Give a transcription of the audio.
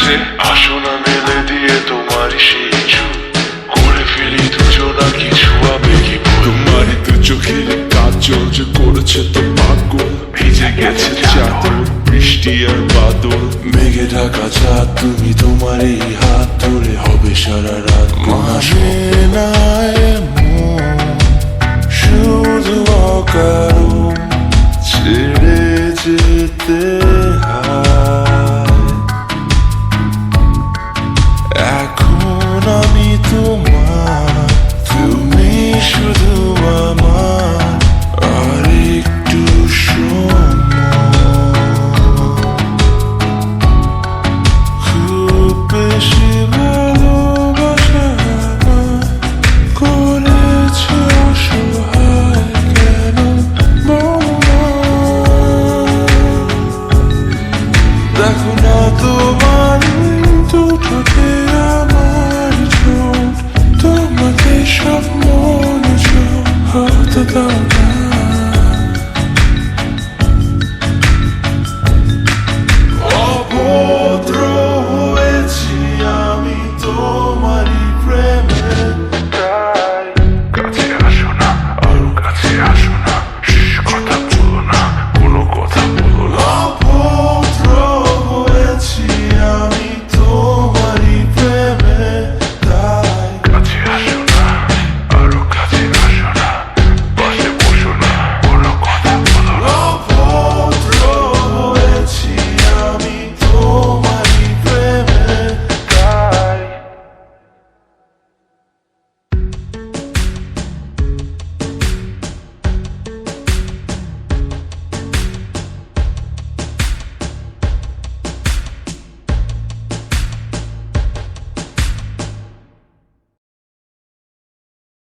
কাছে আসো না মেলে দিয়ে তোমারই সেই চুল করে ফেলি দুজনা কিছু আবেগী ভুল। তোমারই তো চোখের কাজল যে করেছে তো পাগল, ভিজে গেছে চাদর বৃষ্টি আর বাদল। মেঘে ঢাকা চাঁদ তুমি তোমার এই হাত ধরে হবে সারা রাত মহাস্বপ্ন। শুধু অকারণ ছেড়ে যেতে হয়। এখন আমি তোমার, তুমি শুধু আমার। আর একটু খুব বেশি ভালোবাসা করেছে অসহায় কেন বলো না? দেখো না তোমার দুটোতে আমার চোখ, তোমাকে সব মনে হতে দাও।